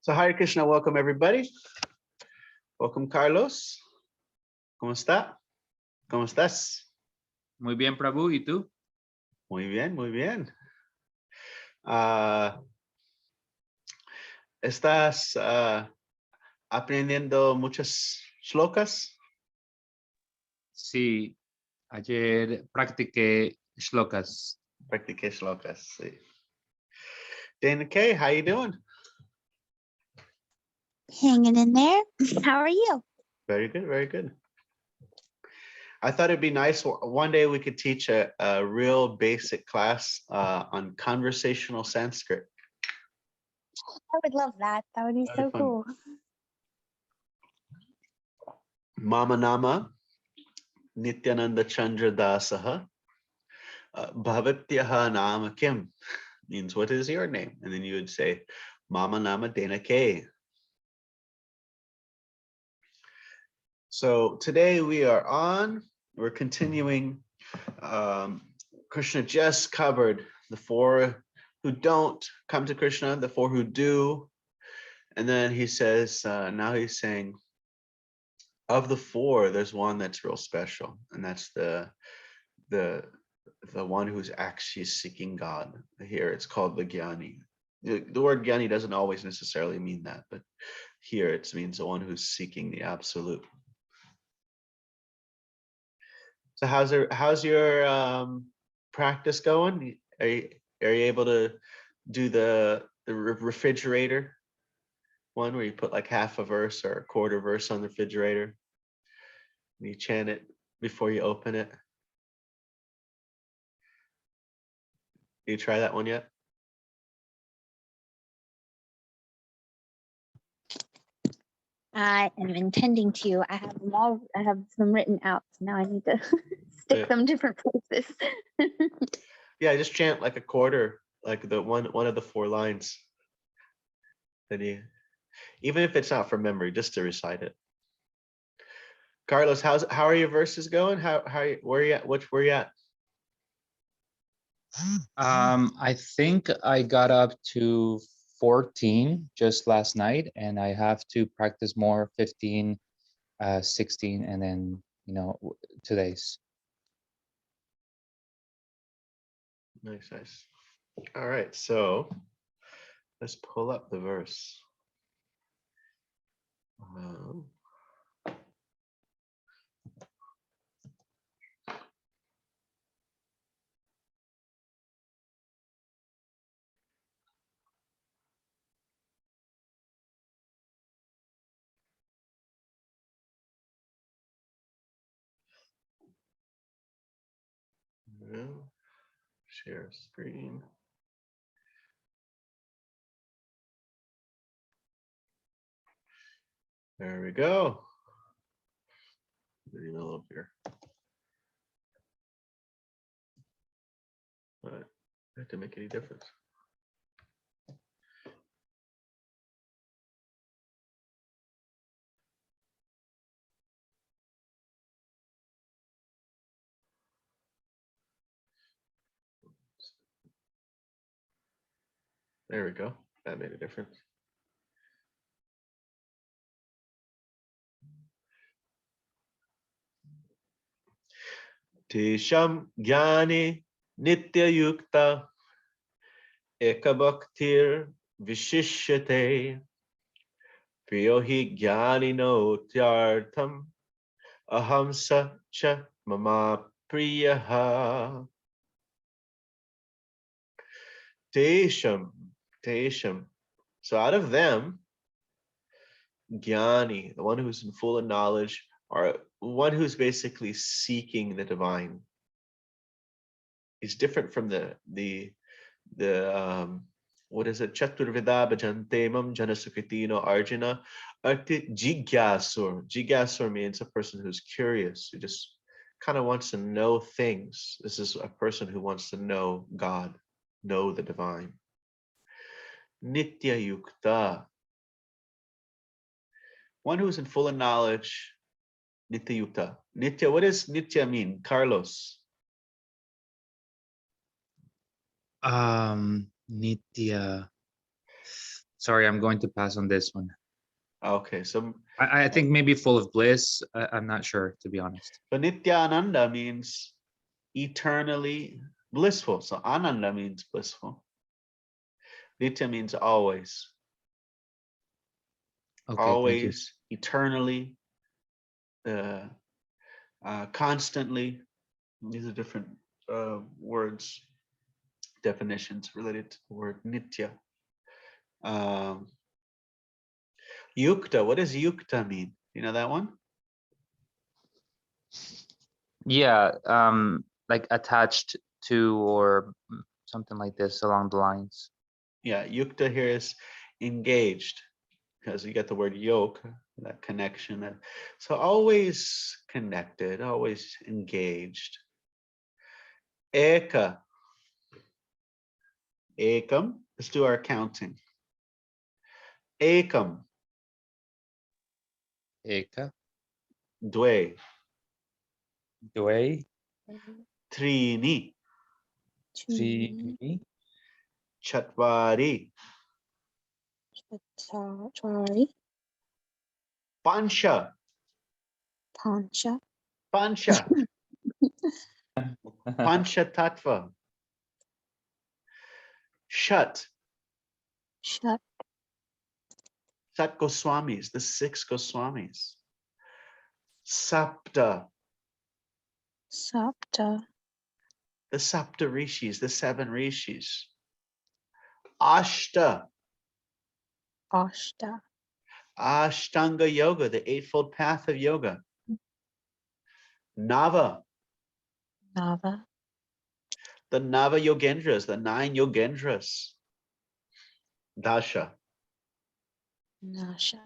So Hare Krishna, welcome everybody. Welcome Carlos. ¿Cómo está? ¿Cómo estás? Muy bien, Prabhu. ¿Y tú? Muy bien, muy bien. ¿Estás aprendiendo muchas shlokas? Sí, ayer practiqué shlokas. Practiqué shlokas, sí. Dana Kay, how you doing? Hanging in there. How are you? Very good, very good. I thought it'd be nice one day we could teach a real basic class on conversational Sanskrit. I would love that. That would be That'd be so fun. cool. Mama Nama Nityananda Chandra Dasaha Bhavatyaha Nama Kim means what is your name? And then you would say Mama Nama Dana K. So today we're continuing. Krishna just covered the four who don't come to Krishna, the four who do. And then he says, now he's saying, of the four, there's one that's real special. And that's the one who's actually seeking God. Here it's called the Jnani. The word Jnani doesn't always necessarily mean that, but here it means the one who's seeking the absolute. So how's your practice going? Are you able to do the refrigerator one where you put like half a verse or a quarter verse on the refrigerator and you chant it before you open it? You try that one yet? I am intending to. I have them all. I have them written out. So now I need to stick them different places. Yeah, just chant like a quarter, like the one of the four lines. Then you, even if it's not from memory, just to recite it. Carlos, how are your verses going? Where you at? Where you at? I think I got up to 14 just last night, and I have to practice more, 15, 16, and then, today's. Nice. All right, so let's pull up the verse. Share screen. There we go. Maybe a little here. But that didn't make any difference. There we go. That made a difference. Tisham Jnani Nitya Yukta Ekabhaktir Vishishyate Priyohi Jnani no Tyartham Ahamsa Cha Mama Priyaha. Tesham. So out of them, Jnani, the one who's in full of knowledge, or one who's basically seeking the divine, is different from the what is it? Chaturvida bhajantemam janasukritino arjuna. Jigyasur. Jigyasur means a person who's curious, who just kind of wants to know things. This is a person who wants to know God, know the divine. Nitya Yukta. One who is in full of knowledge. Nitya Yukta. Nitya, what does Nitya mean? Carlos. Nitya. Sorry, I'm going to pass on this one. Okay, so I think maybe full of bliss. I'm not sure, to be honest. but Nityananda means eternally blissful. So Ananda means blissful. Nitya means always. Okay, thank you. Always, eternally, constantly. These are different words, definitions related to the word Nitya. Yukta, what does yukta mean? You know that one? Yeah, like attached to or something like this along the lines. Yeah, yukta here is engaged, because you get the word yoke, that connection. So always connected, always engaged. Eka. Ekam. Let's do our counting. Ekam. Eka, Dwe. dwe, Trini. trini, Chatvari. Chatvari, Pancha. Pancha, Pancha. Pancha Tattva. Shat. Shat, Sat Goswamis, the 6 Goswamis. Sapta. Sapta, The Sapta Rishis, the 7 Rishis. Ashta. Ashta, Ashtanga Yoga, the 8-fold path of yoga. Nava. Nava, The Nava Yogendras, the 9 Yogendras. Dasha. Nasha,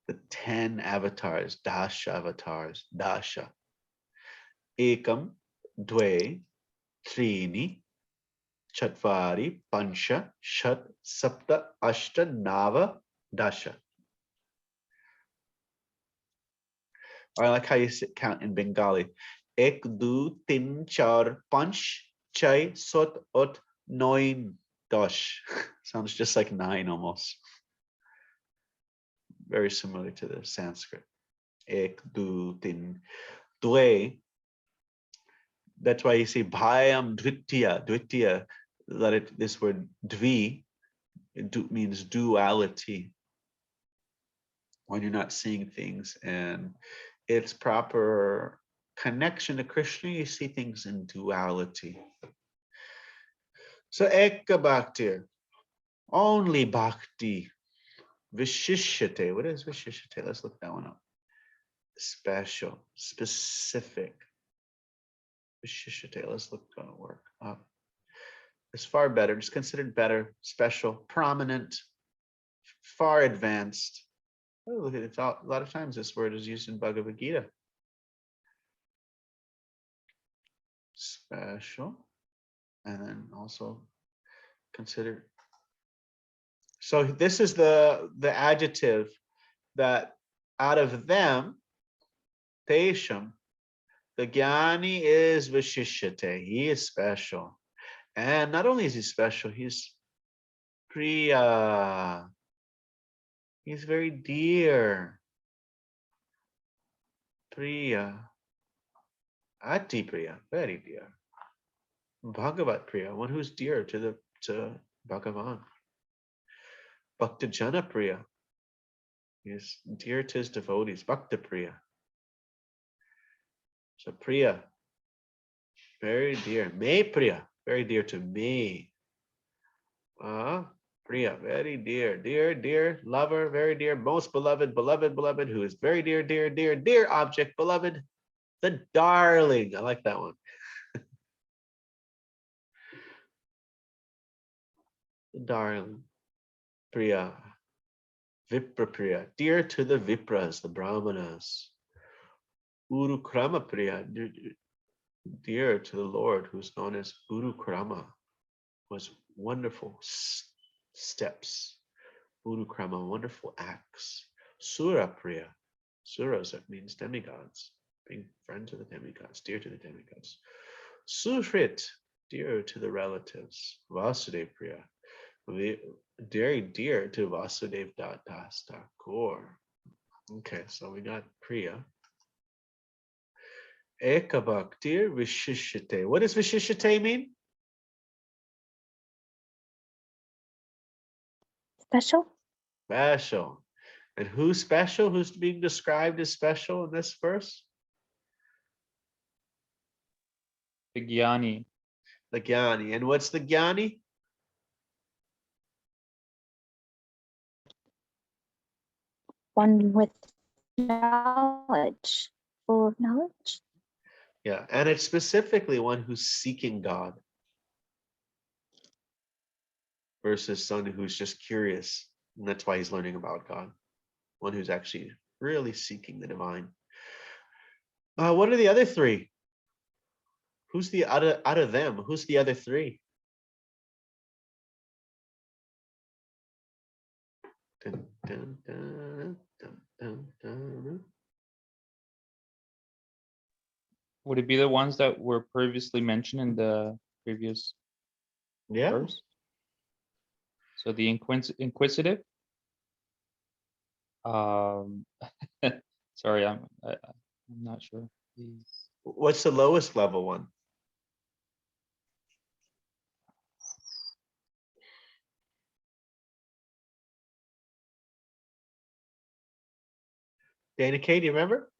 The 10 avatars, Dasha avatars, Dasha. Ekam, Dwe, Trini, Chatvari, Pancha, Shat, Sapta, Ashta, Nava, Dasha. Or I like how you count in Bengali. Ek, du, tin, char, panch, chai, sot, ot, noin, dosh. Sounds just like 9 almost. Very similar to the Sanskrit. Ek, du, tin, dwe. That's why you see bhayam dvitya, dvitya, this word dvi, means duality. When you're not seeing things and its proper connection to Krishna, you see things in duality. So Eka Bhakti, only bhakti, Vishishyate. What is Vishishyate? Let's look that one up. Special, specific. Vishishyate. Let's look on the work up. It's far better. It's considered better, special, prominent, far advanced. Oh, look at it. A lot of times this word is used in Bhagavad Gītā. Special, and then also considered. So this is the adjective that out of them, Tesham, the Jnani is Vishishyate. He is special. And not only is he special, he's Priya. He's very dear. Priya. Ati Priya, very dear. Bhagavat Priya, one who's dear to Bhagavan. Bhakta Jana Priya. He is dear to his devotees. Bhakta Priya. So Priya, very dear. Me Priya, very dear to me. Priya, very dear, dear, lover, very dear, most beloved, beloved, who is very dear, dear object, beloved, the darling. I like that one. The darling. Priya. Vipra Priya, dear to the Vipras, the Brahmanas. Urukrama Priya, dear to the Lord, who's known as Urukrama, was wonderful steps. Urukrama, wonderful acts. Sura Priya, Suras, that means demigods, being friends of the demigods, dear to the demigods. Suhrit, dear to the relatives. Vasudeva Priya, Very dear to Vasudev Das Thakur. Okay, so we got Priya. Ekabhaktir Vishishite. What does Vishishite mean? Special? Special. And who's special? Who's being described as special in this verse? The Gyani. The Gyani. And what's the Gyani? One with knowledge, full of knowledge. Yeah, and it's specifically one who's seeking God versus someone who's just curious. And that's why he's learning about God. One who's actually really seeking the divine. What are the other three? Who's the out of them? Who's the other three? Dun, dun, dun, dun, dun, dun. Would it be the ones that were previously mentioned in the previous verse? So the inquisitive. Sorry, I'm not sure. Please. What's the lowest level one? Dana K, do you remember?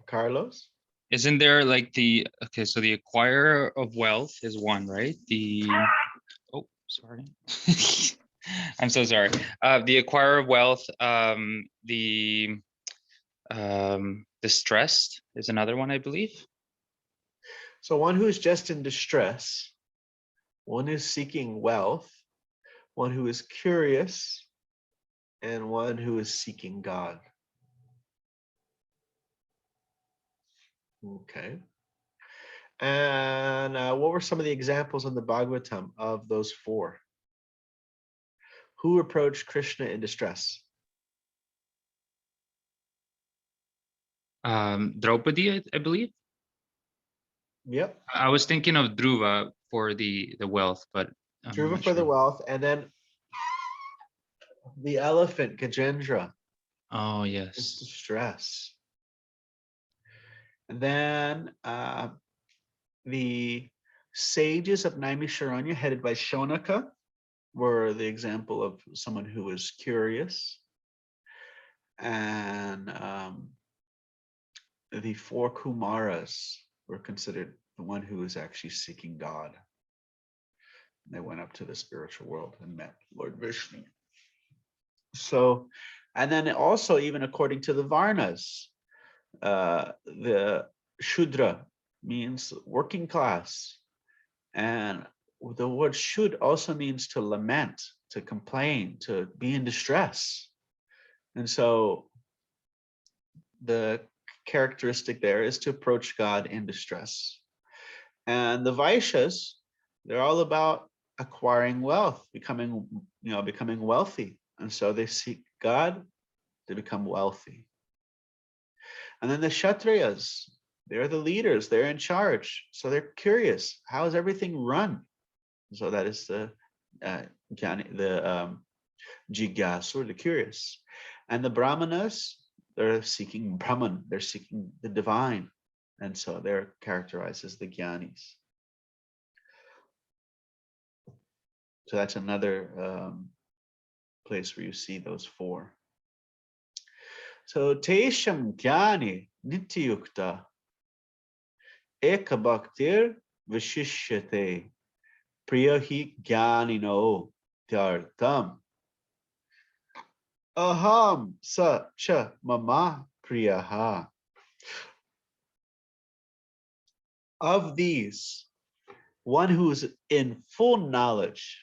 Carlos? Isn't there like the okay? So the acquirer of wealth is one, right? Oh, sorry. I'm so sorry. The acquirer of wealth. The distressed is another one, I believe. So one who is just in distress, one who's seeking wealth, one who is curious, and one who is seeking God. Okay. And what were some of the examples in the Bhagavatam of those four? Who approached Krishna in distress? Draupadi, I believe. Yep. I was thinking of Dhruva for the wealth, but I'm Dhruva not for the sure. wealth, and then the elephant, Gajendra, Oh, is yes. distress. And then the sages of Naimisharanya, headed by Shonaka, were the example of someone who was curious. And the four Kumaras were considered the one who was actually seeking God. They went up to the spiritual world and met Lord Vishnu. So, and then also, even according to the Varnas, the Shudra means working class. And the word should also means to lament, to complain, to be in distress. And so the characteristic there is to approach God in distress. And the Vaishyas, they're all about acquiring wealth, becoming wealthy. And so they seek God to become wealthy. And then the Kshatriyas, they're the leaders, they're in charge. So they're curious, how is everything run? So that is the Jigyasur, the curious. And the Brahmanas, they're seeking Brahman, they're seeking the divine. And so they're characterized as the Gyanis. So that's another place where you see those four. So Tesham Gyani Nityukta Ekabhaktir Vishishyate Priyahi Gyanino Tyartam Aham Sa Cha Mama Priyaha. Of these, one who is in full knowledge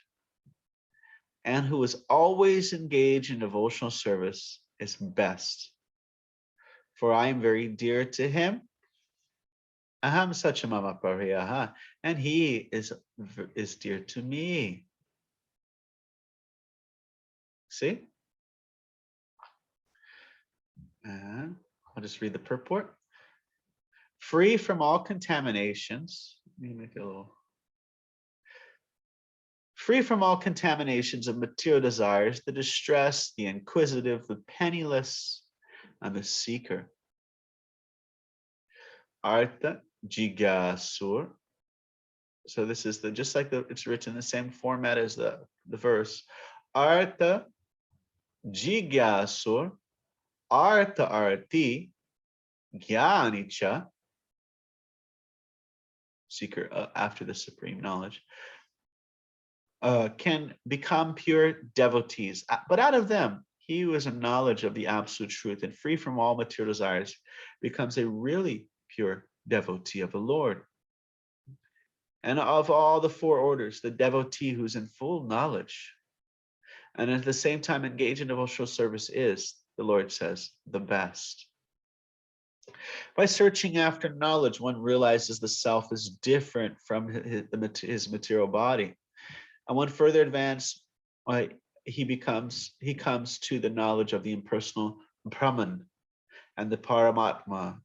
and who is always engaged in devotional service is best. For I am very dear to him. Aham Sachamama Pariyaha, and he is dear to me. See? And I'll just read the purport. free from all contaminations. Let me make it a little. Free from all contaminations of material desires, the distressed, the inquisitive, the penniless, and the seeker. Artha jigasur. So this is just like it's written in the same format as the verse. Artha jigasur, artha arti, jnanicha. Seeker after the supreme knowledge. Can become pure devotees, but out of them, he who is in knowledge of the absolute truth and free from all material desires becomes a really pure devotee of the Lord. And of all the four orders, the devotee who's in full knowledge and at the same time engaged in devotional service is, the Lord says, the best. By searching after knowledge, one realizes the self is different from his material body. And one further advance, he comes to the knowledge of the impersonal Brahman and the Paramatma.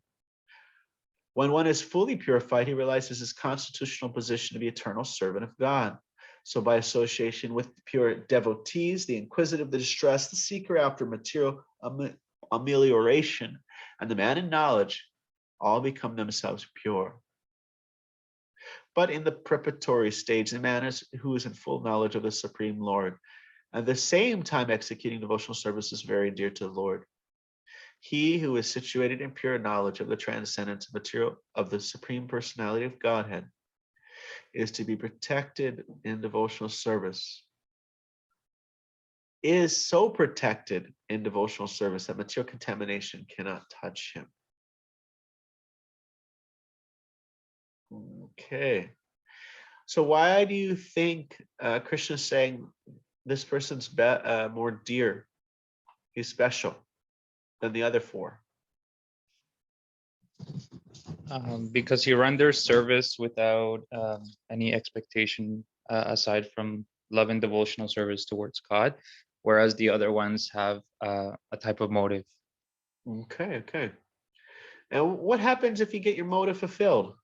When one is fully purified, he realizes his constitutional position to be eternal servant of God. So by association with pure devotees, the inquisitive, the distressed, the seeker after material amelioration, and the man in knowledge, all become themselves pure. But in the preparatory stage, the man who is in full knowledge of the Supreme Lord, at the same time executing devotional service, is very dear to the Lord. He who is situated in pure knowledge of the transcendence material of the Supreme Personality of Godhead is to be protected in devotional service, is so protected in devotional service that material contamination cannot touch him. Okay. So why do you think Krishna is saying this person's more dear? He's special than the other four. Because he renders service without any expectation aside from love and devotional service towards God, whereas the other ones have a type of motive. Okay. And what happens if you get your motive fulfilled?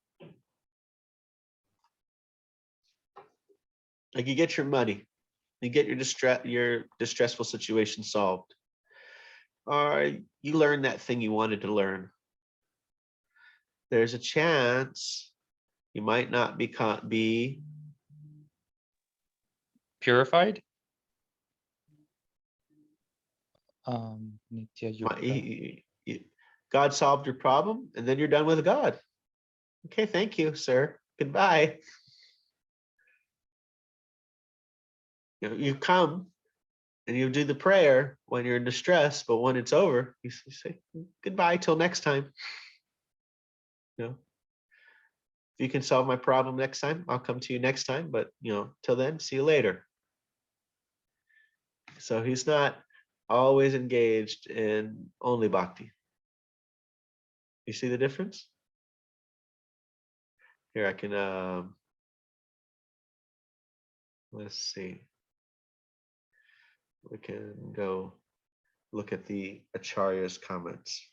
Like you get your money, you get your distressful situation solved, or you learn that thing you wanted to learn. There's a chance you might not be Purified. God solved your problem, and then you're done with God. Okay, thank you, sir. Goodbye. You come and you do the prayer when you're in distress, but when it's over, you say goodbye till next time. If you can solve my problem next time, I'll come to you next time, but till then, see you later. So he's not always engaged in only bhakti. You see the difference? Here I can let's see. We can go look at the Acharya's comments.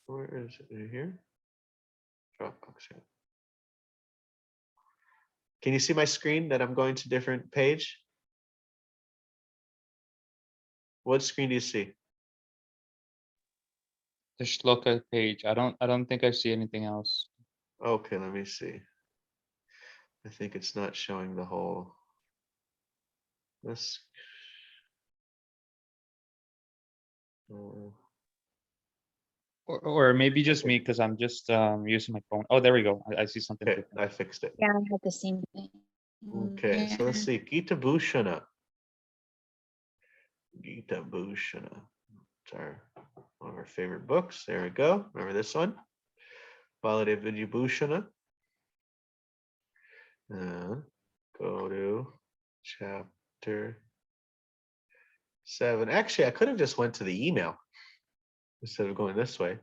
Where is it? Here? Dropbox here. Can you see my screen that I'm going to different page? What screen do you see? The shloka page. I don't think I see anything else. Okay, let me see. I think it's not showing the whole. Let's. Or maybe just me, because I'm just using my phone. Oh, there we go. I see something Okay, different. I fixed it. Yeah, I had the same thing. Okay, so let's see. Gita Bhushana. Gita Bhushana. It's one of our favorite books. There we go. Remember this one? Baladev Vidyabhushana. Go to chapter 7. Actually, I could have just went to the email instead of going this way. Is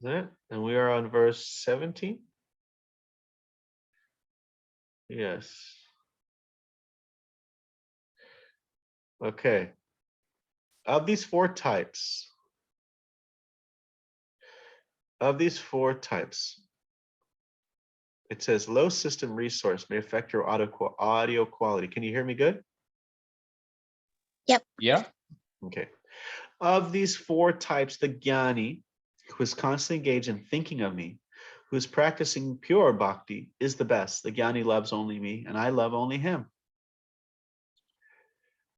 that? And we are on verse 17. Yes. Okay. Of these four types, Of these four types, it says low system resource may affect your audio quality. Can you hear me good? Yeah. Okay. Of these four types, the jnani, who is constantly engaged in thinking of me, who is practicing pure bhakti, is the best. The jnani loves only me, and I love only him.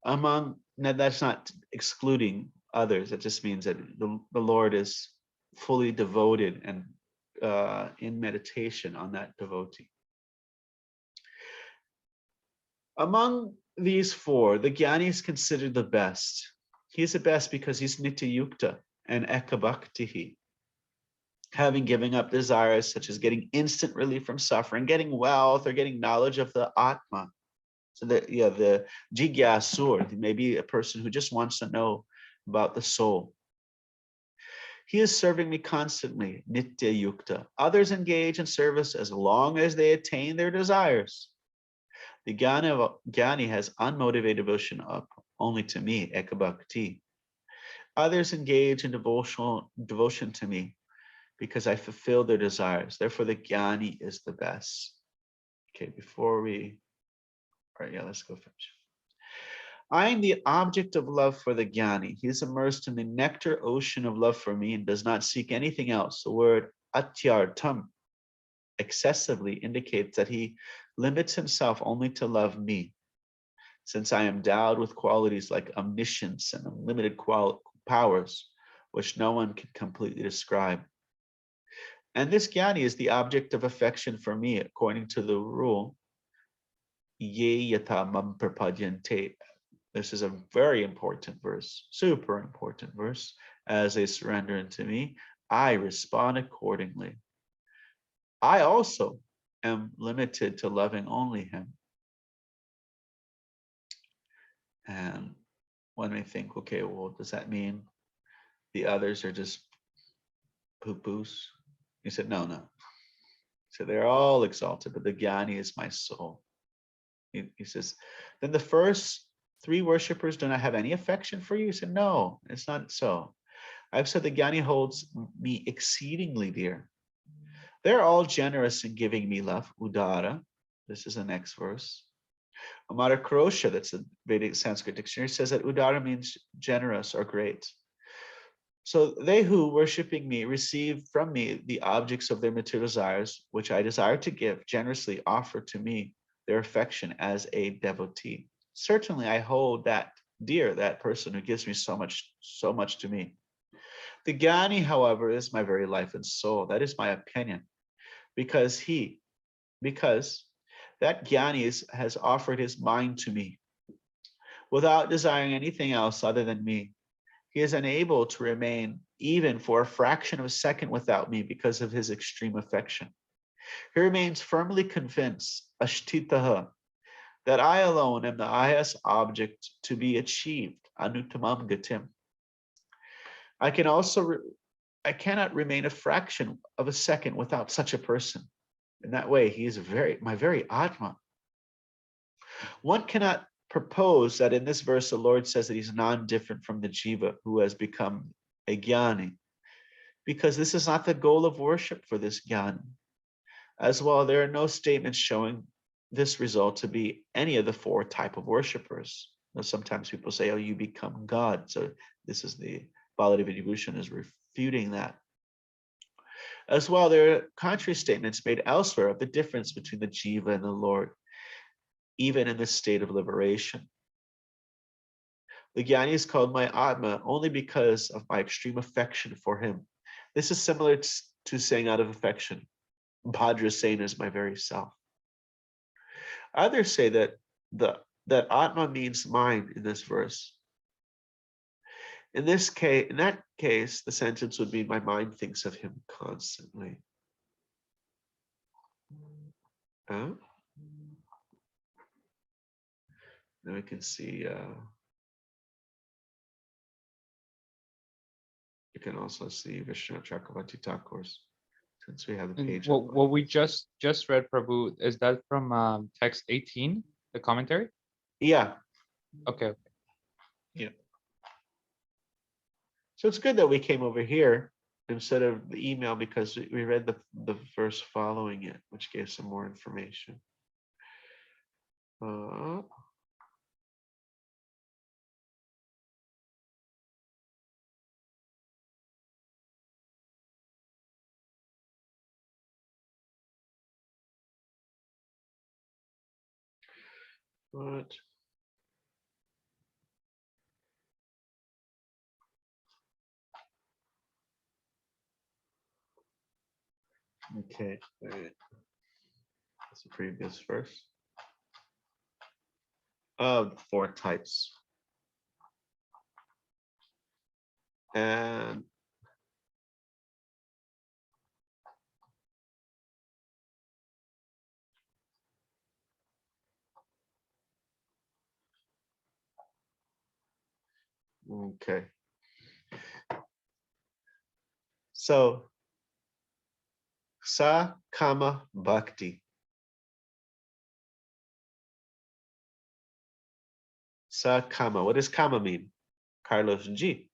Now that's not excluding others. It just means that the Lord is fully devoted and in meditation on that devotee. Among these four, the jnani is considered the best. He's the best because he's nitya yukta and ekabhaktihi, having given up desires such as getting instant relief from suffering, getting wealth, or getting knowledge of the Atma. So the jigyasur, maybe a person who just wants to know about the soul. He is serving me constantly, nitya yukta. Others engage in service as long as they attain their desires. The jnani has unmotivated devotion only to me, ekabhakti. Others engage in devotion to me because I fulfill their desires. Therefore, the jnani is the best. Okay, all right, yeah, let's go finish. I am the object of love for the jnani. He is immersed in the nectar ocean of love for me and does not seek anything else. The word atyartam, excessively, indicates that he limits himself only to love me. Since I am endowed with qualities like omniscience and unlimited powers, which no one can completely describe. And this jnani is the object of affection for me, according to the rule, ye yata mam prapadyante. This is a very important verse, super important verse. As they surrender unto me, I respond accordingly. I also am limited to loving only him. And one may think, okay, well, does that mean the others are just poo-poos? He said, no. So they're all exalted, but the jnani is my soul. He says, then the first three worshipers do not have any affection for you? He said, no, it's not so. I've said the jnani holds me exceedingly dear. They're all generous in giving me love, udara. This is the next verse. Amara Krosha, that's a Vedic Sanskrit dictionary, says that udara means generous or great. So they who, worshiping me, receive from me the objects of their material desires, which I desire to give, generously offer to me their affection as a devotee. Certainly I hold that dear, that person who gives me so much to me. The jnani, however, is my very life and soul. That is my opinion. Because that jnani has offered his mind to me without desiring anything else other than me. He is unable to remain even for a fraction of a second without me because of his extreme affection. He remains firmly convinced, ashtitaha, that I alone am the highest object to be achieved, anutamam gatim. I cannot remain a fraction of a second without such a person. In that way, he is my very Atma. One cannot propose that in this verse, the Lord says that he's non-different from the jiva who has become a jnani, because this is not the goal of worship for this jnani. As well, there are no statements showing this result to be any of the four type of worshipers. Now, sometimes people say, oh, you become God. So this is the Bhagavad Gītā is refuting that. As well, there are contrary statements made elsewhere of the difference between the jiva and the Lord, even in this state of liberation. The jnani is called my Atma only because of my extreme affection for him. This is similar to saying out of affection, Bhadrasena is my very self. Others say that that Atma means mind in this verse. In that case, the sentence would be, my mind thinks of him constantly. Now we can see, you can also see Vishnu Chakravarti Thakur's, since we have the page. What we just read, Prabhu, is that from text 18, the commentary? Yeah. Okay. Yeah. So it's good that we came over here instead of the email because we read the verse following it, which gave some more information. What? Okay, all right. That's the previous verse. Of 4 types. And okay. So sa kama bhakti. Sa kama. What does kama mean? Carlos G.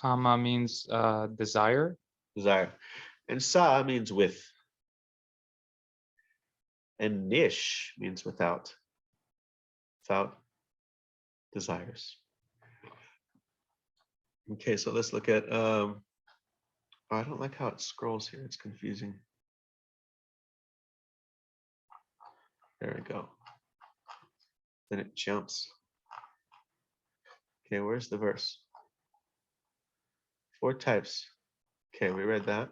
Kama means desire. Desire. And sa means with. And nish means without. Without desires. Okay, so let's look at I don't like how it scrolls here. It's confusing. There we go. Then it jumps. Okay, where's the verse? 4 types. Okay, we read that.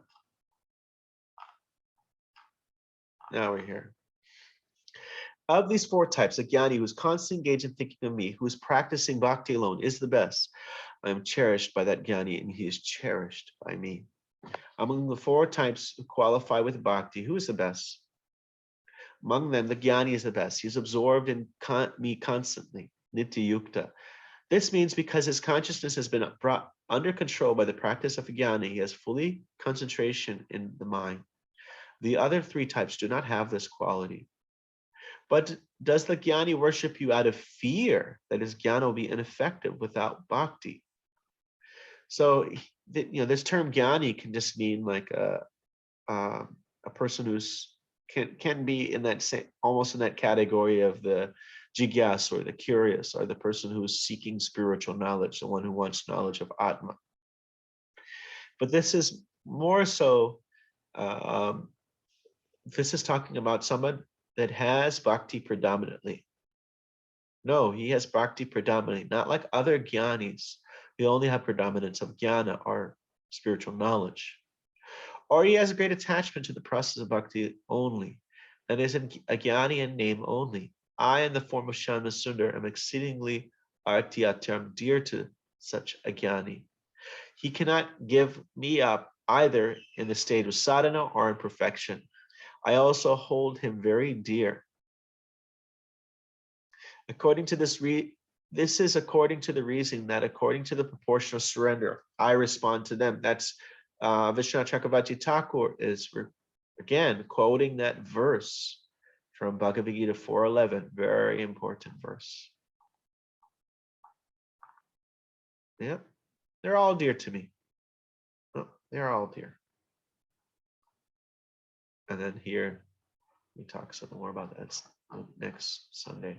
Now we're here. Of these 4 types, a jnani who is constantly engaged in thinking of me, who is practicing bhakti alone, is the best. I am cherished by that jnani, and he is cherished by me. Among the 4 types who qualify with bhakti, who is the best? Among them, the jnani is the best. He is absorbed in me constantly, nitya yukta. This means because his consciousness has been brought under control by the practice of jnana, he has fully concentration in the mind. The other 3 types do not have this quality. But does the jnani worship you out of fear that his jnana will be ineffective without bhakti? So, this term jnani can just mean like a person who's can be in that same, almost in that category of the jigyas, or the curious, or the person who is seeking spiritual knowledge, the one who wants knowledge of Atma. But this is more so, this is talking about someone that has bhakti predominantly. No, he has bhakti predominantly, not like other jnanis. They only have predominance of jnana, or spiritual knowledge. Or he has a great attachment to the process of bhakti only, and is a jnani in name only. I, in the form of Shama Sundar, am exceedingly artyatam, dear to such a jnani. He cannot give me up either in the state of sadhana or in perfection. I also hold him very dear. According to this is according to the reason that according to the proportional surrender, I respond to them. That's Vishwanath Chakravarti Thakur is again quoting that verse from Bhagavad Gītā 4:11. Very important verse. Yeah, they're all dear to me. Oh, they're all dear. And then here we talk some more about that next Sunday.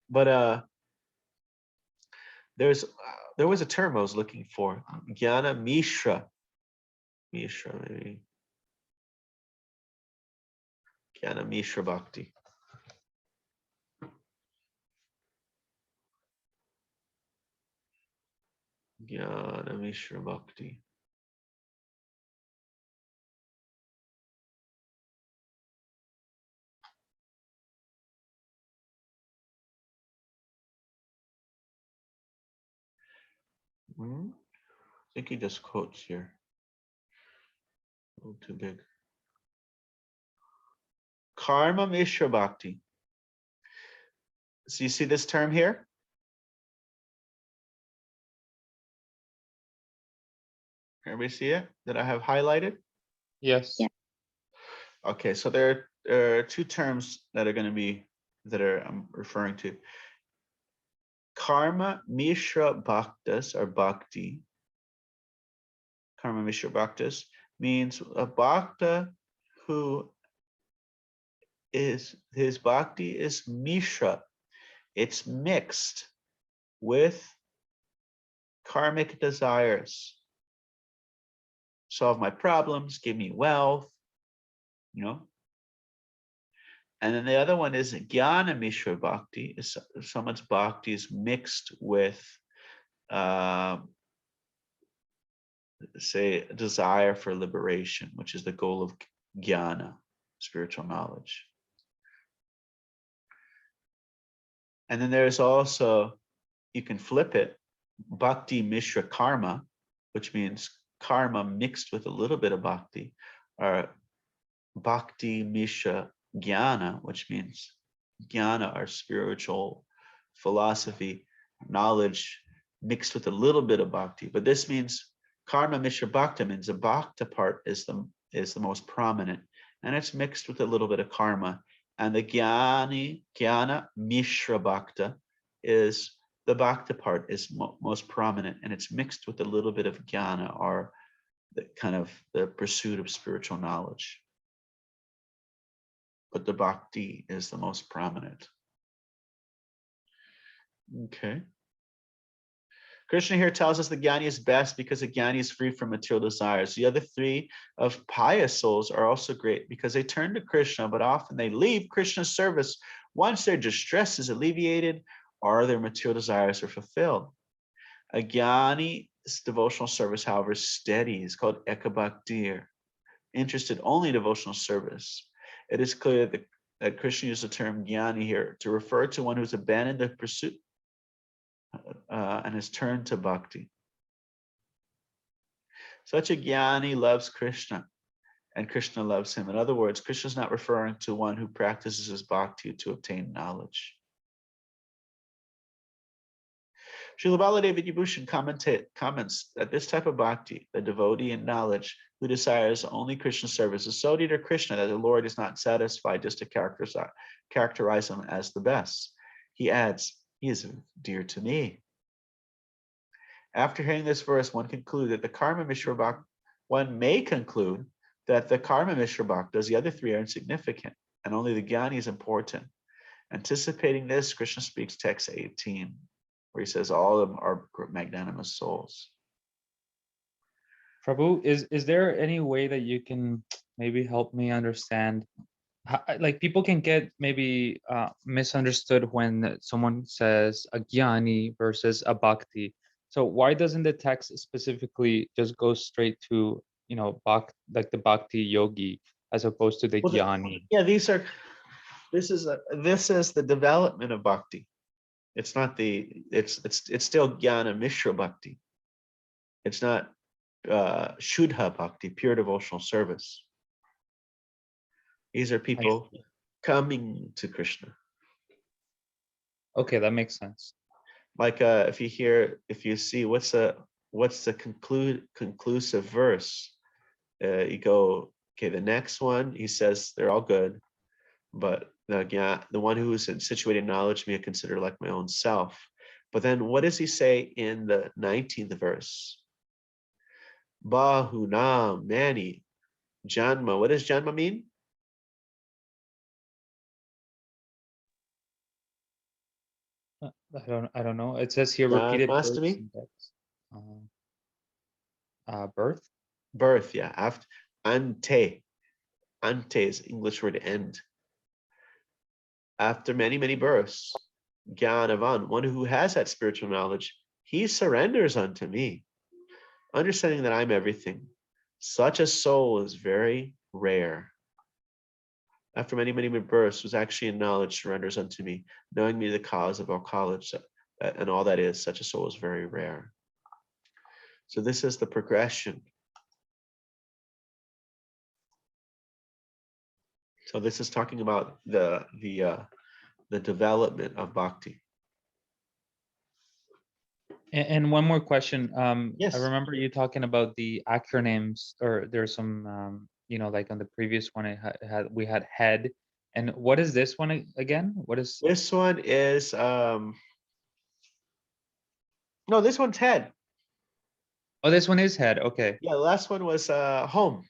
But there was a term I was looking for, Jnana Mishra. Mishra, maybe. Jnana Mishra Bhakti. Jnana Mishra Bhakti. I think he just quotes here. A little too big. Karma Mishra Bhakti. So you see this term here? Everybody see it that I have highlighted? Yes. Yeah. Okay, so there are 2 terms that are going to be, that I'm referring to. Karma Mishra Bhaktas or Bhakti. Karma Mishra Bhaktas means a Bhakta who is, his Bhakti is Mishra. It's mixed with karmic desires. Solve my problems, give me wealth, you know. And then the other one is Jnana Mishra Bhakti, is someone's bhakti is mixed with, say, a desire for liberation, which is the goal of jnana, spiritual knowledge. And then there's also, you can flip it, Bhakti Mishra Karma, which means karma mixed with a little bit of bhakti, or Bhakti Mishra Jnana, which means jnana, our spiritual philosophy, knowledge mixed with a little bit of bhakti. But this means karma Mishra Bhakta means the bhakta part is the most prominent, and it's mixed with a little bit of karma. And the jnana Mishra Bhakta is the bhakta part is most prominent, and it's mixed with a little bit of jnana, or the kind of the pursuit of spiritual knowledge. But the bhakti is the most prominent. Okay. Krishna here tells us the jnani is best because the jnani is free from material desires. The other three of pious souls are also great because they turn to Krishna, but often they leave Krishna's service once their distress is alleviated or their material desires are fulfilled. A jnani's devotional service, however, is steady. It's called ekabhakti, interested only in devotional service. It is clear that Krishna used the term jnani here to refer to one who's abandoned the pursuit and has turned to bhakti. Such a jnani loves Krishna, and Krishna loves him. In other words, Krishna is not referring to one who practices his bhakti to obtain knowledge. Srila Baladeva Vibhushan comments that this type of bhakti, the devotee in knowledge who desires only Krishna service, is so dear to Krishna that the Lord is not satisfied just to characterize him as the best. He adds, he is dear to me. After hearing this verse, one may conclude that the karma Mishra Bhaktas, the other three are insignificant, and only the jnani is important. Anticipating this, Krishna speaks text 18, where he says all of them are magnanimous souls. Prabhu, is there any way that you can maybe help me understand how, like, people can get maybe misunderstood when someone says a jnani versus a bhakti? So why doesn't the text specifically just go straight to, you know, like the bhakti yogi as opposed to the jnani? Yeah, this is the development of bhakti. It's not it's still jnana Mishra Bhakti. It's not Shuddha Bhakti, pure devotional service. These are people coming to Krishna. Okay, that makes sense. Like if you see what's the conclusive verse, you go, okay, the next one, he says they're all good, but the one who is in situated knowledge may I consider like my own self. But then what does he say in the 19th verse? Bahuna mani janma. What does janma mean? I don't know. It says here repeated births and deaths. Birth. Birth, yeah. After ante is English word end. After many births, Jnanavan, one who has that spiritual knowledge, he surrenders unto me, understanding that I'm everything. Such a soul is very rare. After many births, was actually in knowledge, surrenders unto me, knowing me the cause of all knowledge, and all that is, such a soul is very rare. So this is the progression. So this is talking about the development of bhakti. And one more question. Yes. I remember you talking about the acronyms, or there's some, you know, like on the previous one, we had head. And what is this one again? What is this one? Is No, this one's head. Oh, this one is head. Okay. Yeah, the last one was home.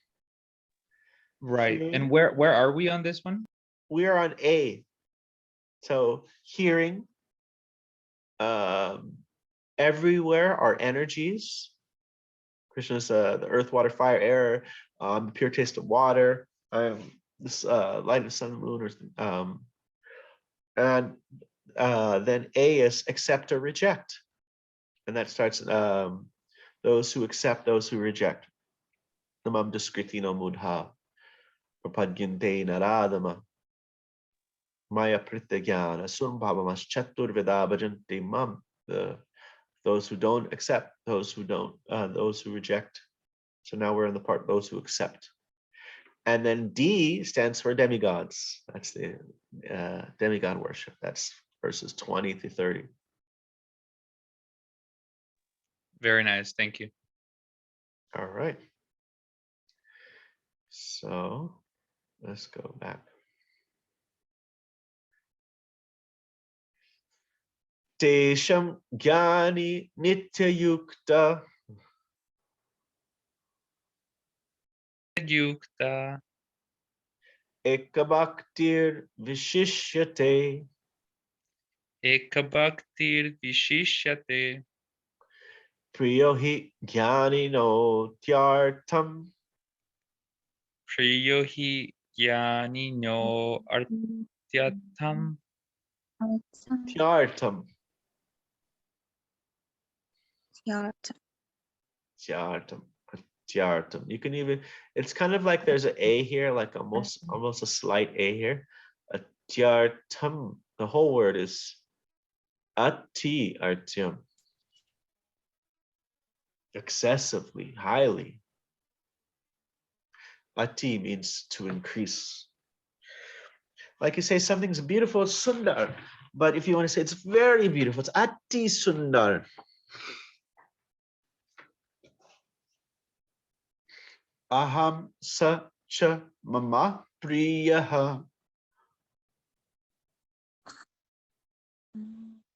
Right. Hearing. And where are we on this one? We are on A. So hearing, everywhere are energies. Krishna's the earth, water, fire, air, the pure taste of water, this light of sun and moon, and then A is accept or reject, and that starts those who accept, those who reject. Namam diskritino mudha, prapadginte naradama, maya prithyagyana, sumbhavamas chatur vedabhajante mam. Those who don't accept, those who reject. So now we're in the part those who accept. And then D stands for demigods. That's the demigod worship. That's verses 20 to 30. Very nice. Thank you. All right. So let's go back. Tesham Gyani Nityayukta Yukta Ekabhaktir Vishishyate ekabhaktir vishishyate Priyohi Gyani no Tyartam priyohi jnanino artyatam Tyartam. Tyartam. You can even, it's kind of like there's an A here, like almost a slight A here. A tyartam. The whole word is ati artyam. Excessively, highly. Ati means to increase. Like you say something's beautiful, it's sundar. But if you want to say it's very beautiful, it's ati sundar. Aham sa cha mama priyaha.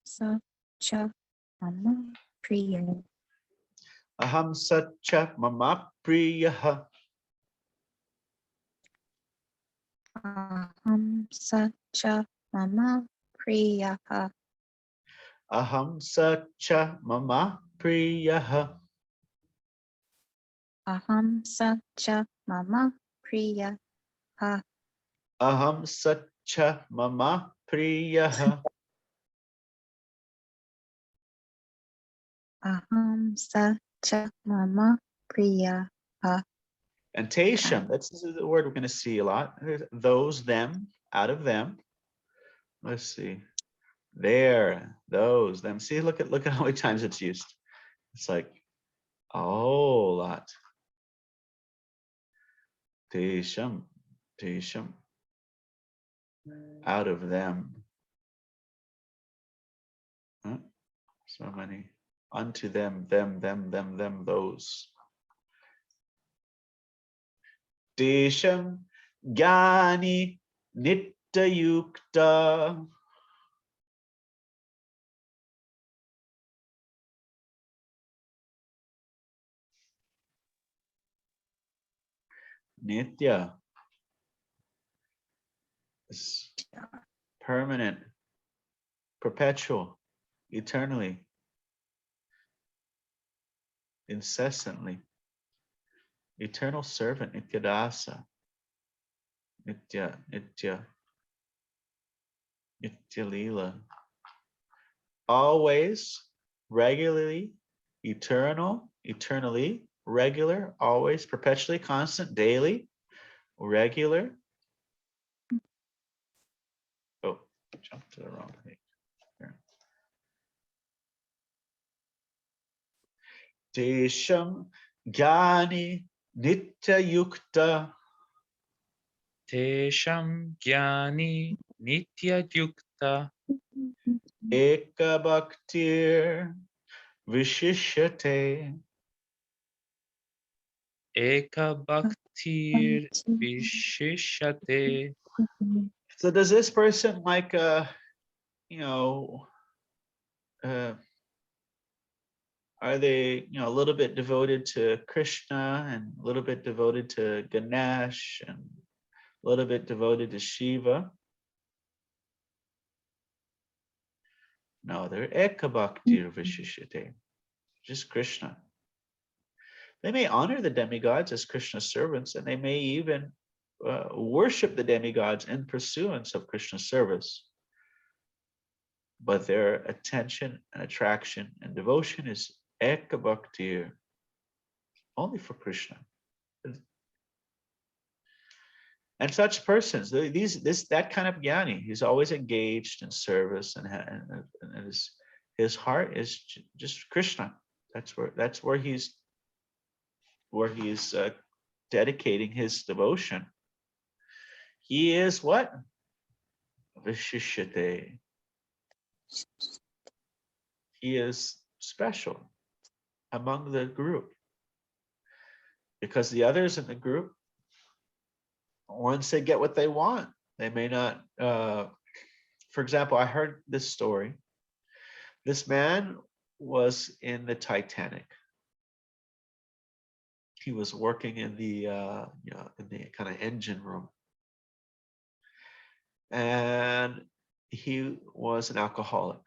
Sacha mama priya. Aham sa cha mama priyaha. Aham sacha mama priyaha. Aham sa cha mama priyaha. Aham sacha mama priyaha. Aham sa cha mama priyaha. Aham sacha mama priyaha. And tesham, this is the word we're going to see a lot. Those, them, out of them. Let's see. There, those, them. See, look at how many times it's used. It's like a whole lot. Tesham, tesham. Out of them. Huh? So many. Unto them, them, those. Tesham Gyani Nityayukta. Nitya is permanent, perpetual, eternally, incessantly. Eternal servant, Nityadasa. Nitya, Nitya, Nitya Leela. Always, regularly, eternal, eternally, regular, always, perpetually, constant, daily, regular. Oh, jumped to the wrong page. Here. Tesham Gyani Nityayukta. tesham jnani nityayukta Ekabhaktir Vishishyate ekabhaktir vishishyate. So does this person like you know Are they, a little bit devoted to Krishna and a little bit devoted to Ganesh and a little bit devoted to Shiva? No, they're ekabhaktir vishishyate, just Krishna. They may honor the demigods as Krishna's servants, and they may even worship the demigods in pursuance of Krishna's service. But their attention and attraction and devotion is ekabhaktir, only for Krishna. And such persons, that kind of jnani, he's always engaged in service, and his heart is just Krishna. That's where he's dedicating his devotion. He is what? Vishishyate. He is special among the group, because the others in the group, once they get what they want, they may not. For example, I heard this story. This man was in the Titanic. He was working in the kind of engine room, and he was an alcoholic.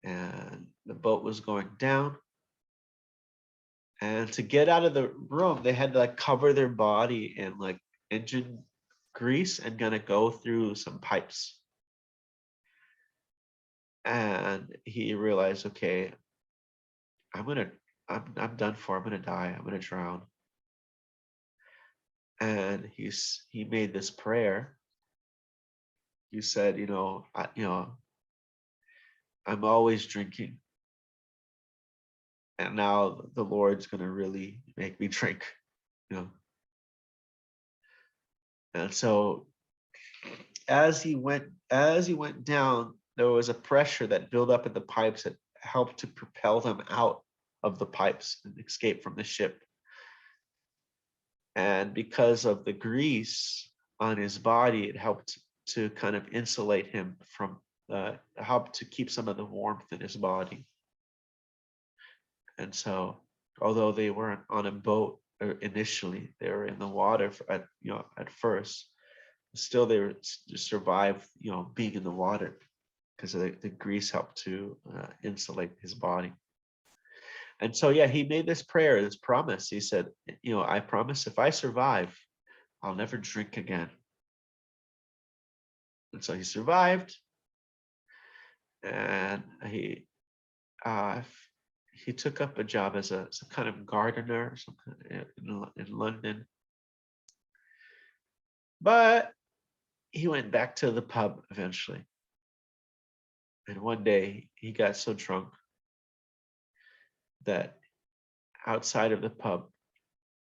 And the boat was going down. And to get out of the room, they had to like cover their body in like engine grease and gonna go through some pipes. And he realized, okay, I'm done for. I'm gonna die. I'm gonna drown. And he made this prayer. He said, I'm always drinking, and now the Lord's gonna really make me drink, And so, as he went down, there was a pressure that built up in the pipes that helped to propel them out of the pipes and escape from the ship. And because of the grease on his body, it helped to kind of insulate him from, helped to keep some of the warmth in his body. And so, although they weren't on a boat initially, they were in the water at first. Still, they were to survive, being in the water, because the grease helped to insulate his body. And so, yeah, he made this prayer, this promise. He said, I promise if I survive, I'll never drink again. And so he survived, and he took up a job as some kind of gardener in London. But he went back to the pub eventually. And one day he got so drunk that outside of the pub,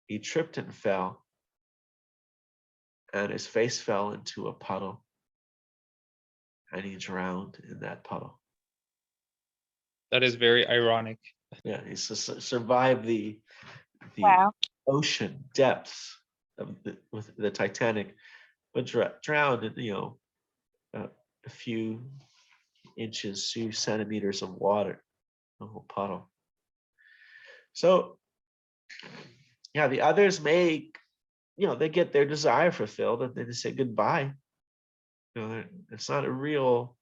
he tripped and fell, and his face fell into a puddle, and he drowned in that puddle. That is very ironic. Yeah, he survived the Wow. ocean depths of the Titanic, but drowned in a few inches, few centimeters of water, the whole puddle. So, yeah, the others may, they get their desire fulfilled, and then they say goodbye. It's not a real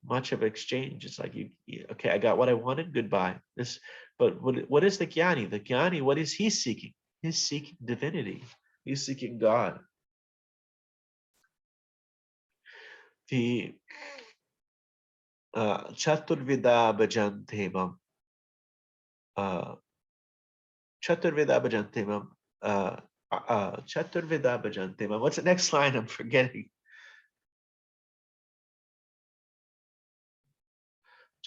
much of exchange. It's like okay, I got what I wanted, goodbye. But what is the jnani? The jnani, what is he seeking? He's seeking divinity. He's seeking God. The Chaturvida bhajante mam. Chaturvida bhajante mam. Chaturvida bhajante mam. What's the next line? I'm forgetting.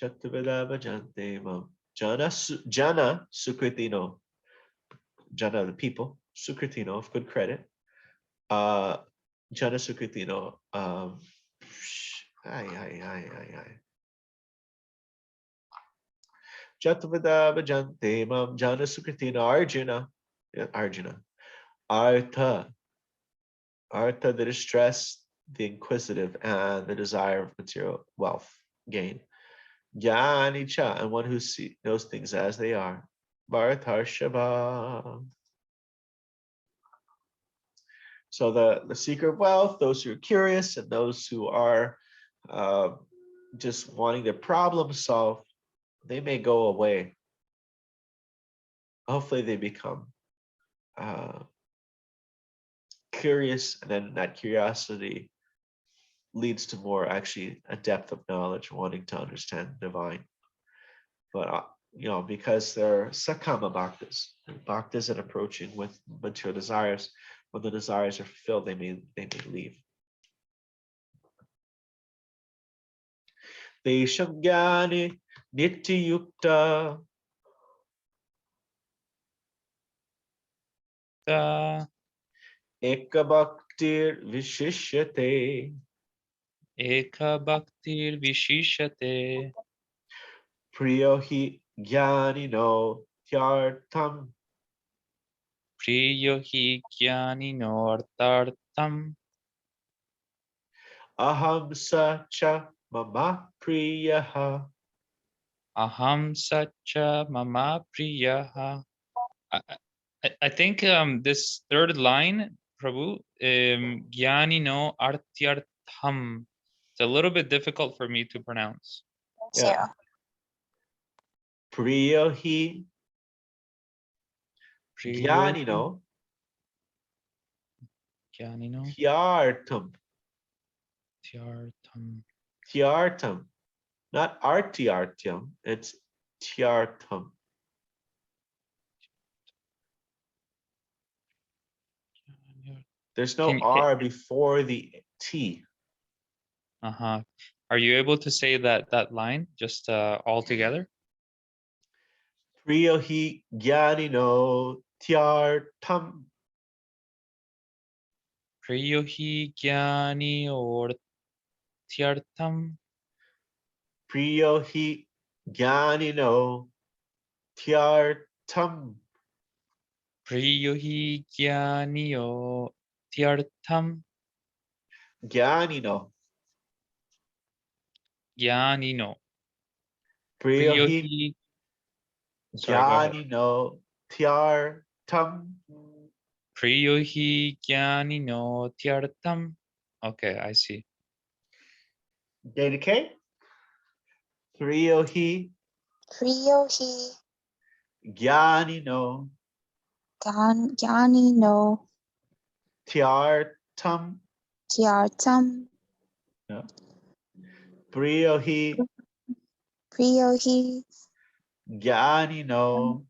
Chaturvida bhajante mam. Jana sukritino. Jana, the people. Sukritino, of good credit. Jana sukritino. Chaturvida bhajante mam. Jana sukritino. Arjuna. Yeah, Arjuna. Artha, the distressed, the inquisitive, and the desire of material wealth gain. Jnani cha, and one who knows things as they are. Bharatarshava. So the seeker of wealth, those who are curious, and those who are just wanting their problem solved, they may go away. Hopefully they become curious, and then that curiosity leads to more actually a depth of knowledge, wanting to understand the divine. But because they're sakama bhaktas and approaching with material desires, when the desires are fulfilled, they may leave. Desham jnani nityayukta eka bhaktir vishishyate Eka bhaktir vishishate priyo hi jnanino tyartam priyo hi jnanino artartam aham sacha mama priyaha. aham sacha mama priyaha. I think this third line, Prabhu, jnanino artyartham. It's a little bit difficult for me to pronounce. Yeah. Priyo hi jnanino Jnanino tyartam. tyartam. Tyartam. Not artyartyam, it's tyartam. There's no R before the T. Uh-huh. Are you able to say that line just all together? Priyo hi jnanino tyartam. Priyo hi jnani ortyartam. Priyo hi jnanino tyartam. Priyo hi jnani ortyartam. Jnanino. Jnanino. Priyo Priyo hi hi. Sorry, go ahead. jnanino tyartam. Priyo hi jnanino tyartam. Okay, I see. Data K. Priyo hi jnanino Jnanino tyartam. tyartam Yeah. Priyo hi priyo hi jnanino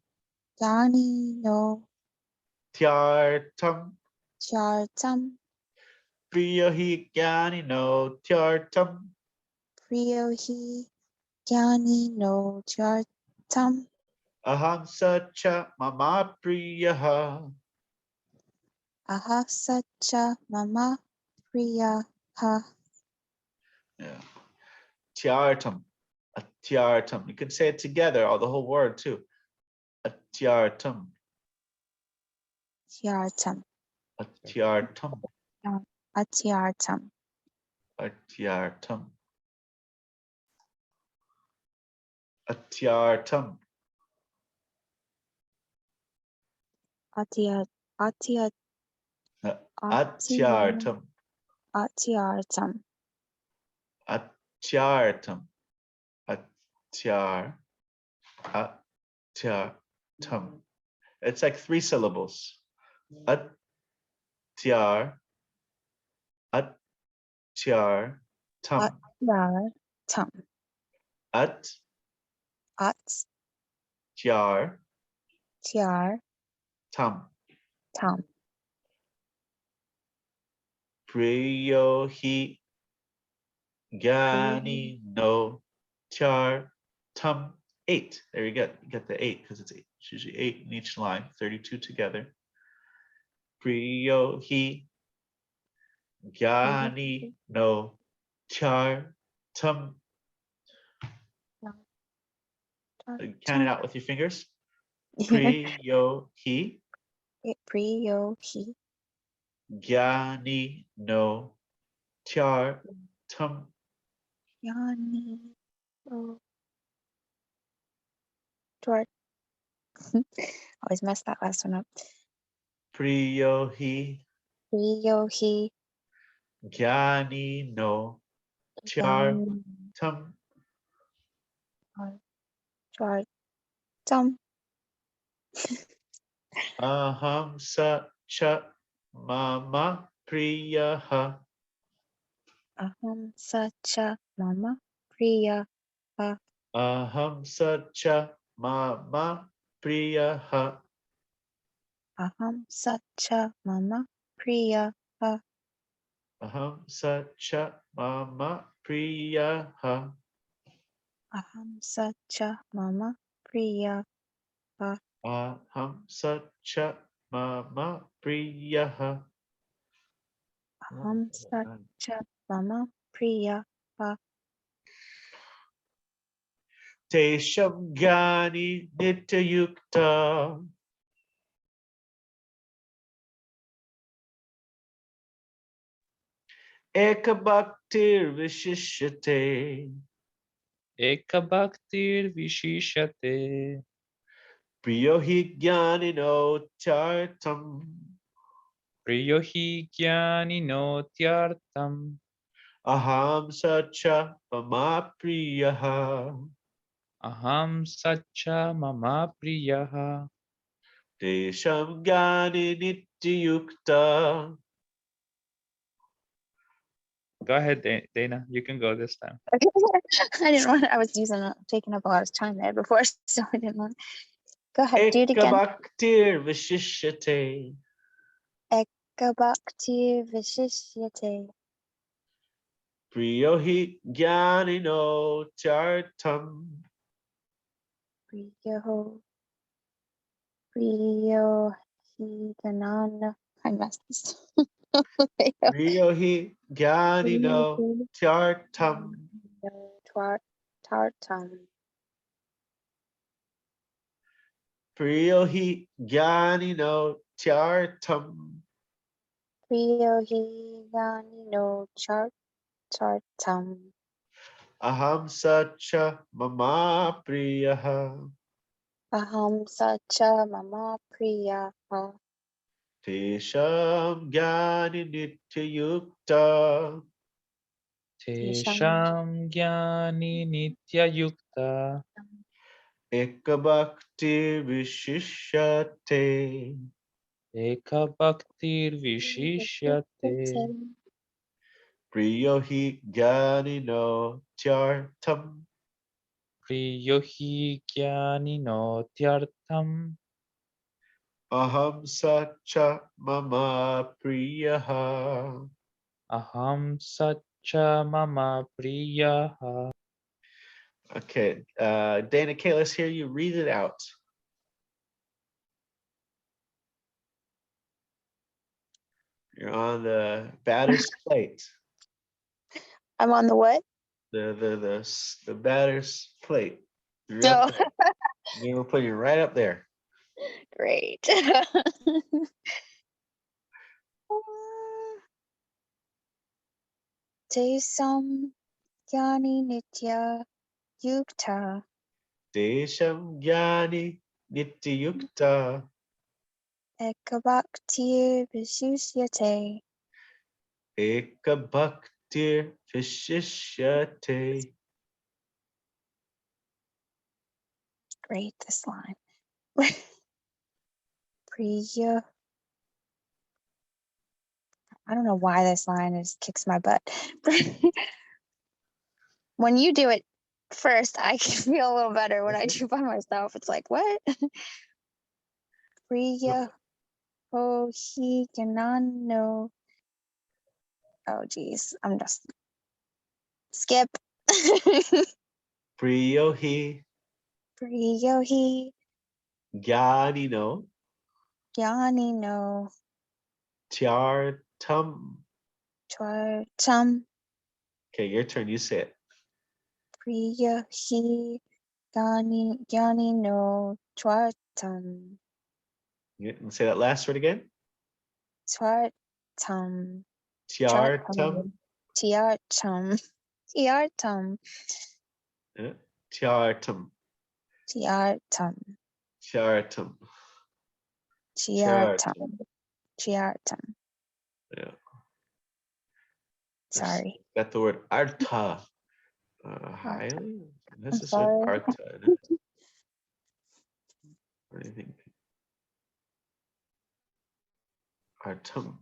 jnanino tyartam. tyartam Priyo hi jnanino tyartam. priyo hi jnanino tyartam Aham sacha mama priyaha. aha sacha mama priyaha. Yeah. Tyartam. Atyartam. You can say it together, or the whole word too. Atyartam. Tyartam Atyartam. atyartam Atyartam. Atyartam. atyartam Atyartam. atyartam Atyartam. Atyartam. It's like 3 syllables. Atyar. Atyartam. atyartam Atyartam. atyartam Priyo hi jnanino tyartam. 8. There you go. You get the 8 because it's 8. It's usually 8 in each line, 32 together. Priyo hi jnanino tyartam. Count it out with your fingers. Priyo hi priyo hi jnanino tyartam. jnanino Twart. Always mess that last one up. Priyo hi Priyo hi Gyani no Gan Chartam. Chartam. Aham sa cha mama priyaha. Aham sacha mama priya. Aham sa cha mama priyaha. Aham sacha mama priya. Aham sa cha mama priyaha. Aham sacha mama priya. Aham sa cha mama priyaha. Aham sacha mama priya. Tesham Gani Nityayukta. Ekabhaktir Vishishyate. Ekabhaktir Vishishate. Priyohi Jnanino Chartam. Priyohi Gyani no Tyartam. Aham Sacha Mama Priyaha. Aham Sacha Mama Priyaha. Tesham Gani Nityayukta. Go ahead, Dana. You can go this time. I didn't want. I was taking up a lot of time there before, so I didn't want. Go ahead, do it again. Ekabhaktir Vishishyate. Ekabhakti vishishyate. Priyohi Jnanino Chartam. Priyo Priyo Higanana. I messed this. Priyohi Jnanino Chartam. Tartam. Priyohi Jnanino Chartam. Priyo Higanino Chartam. Aham Sacha Mama Priyaha. Aham sacha mama priya. Tesham Jnani Nityayukta. Tesham Gyani Nityayukta. Ekabhakti Vishishyate. Ekabhaktir Vishishyate. Priyohi Jnanino Chartam. Priyohi Gyani no Tyartam. Aham Sacha Mama Priyaha. Aham Sacha Mama Priyaha. Okay, Dana K, let's hear you read it out. You're on the batter's plate. I'm on the what? The batter's plate. You're No. up there. We'll put you right up there. Great. Tesam Jnani Nitya Yukta. Desham Jnani Nityayukta. Ekabhakti Vishishyate. Ekabhaktir Vishishyate. Great, this line. Priya. I don't know why this line kicks my butt. When you do it first, I can feel a little better. When I do by myself, it's like, what? Priya Hohiganano. Oh, geez. I'm just skip. Priyohi Priyohi Jnanino Jnanino Chartam. Chartam. Okay, your turn. You say it. Priyahi Jnanino Chartam. You can say that last word again. Chartam. Chartam. Tiartam. Tiartam. Chartam. Tyartam. Chartam. Tyartam. Tyartam. Yeah. Sorry. Got the word artha. Highly? This I'm is an sorry. artha. Isn't it? What do you think? Artam.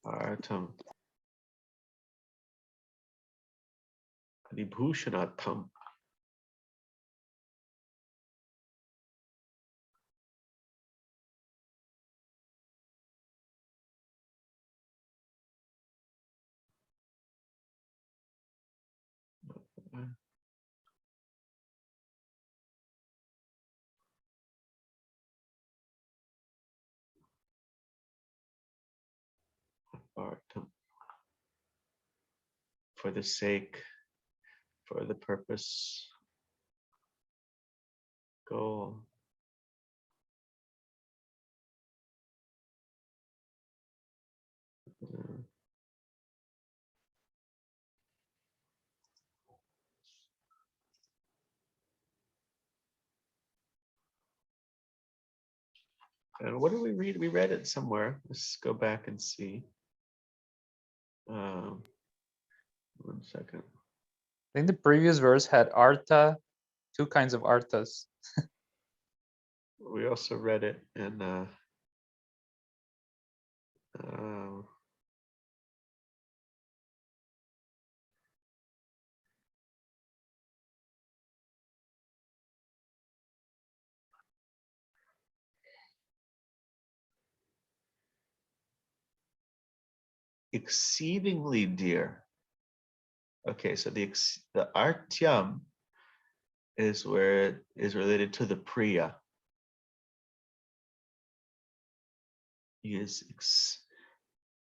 Artam. Vibhushanatam. Artam. For the sake, for the purpose, goal. And what did we read? We read it somewhere. Let's go back and see. 1 second. I think the previous verse had artha, two kinds of arthas. We also read it in exceedingly dear. Okay, so the artyam is where it is related to the priya. Is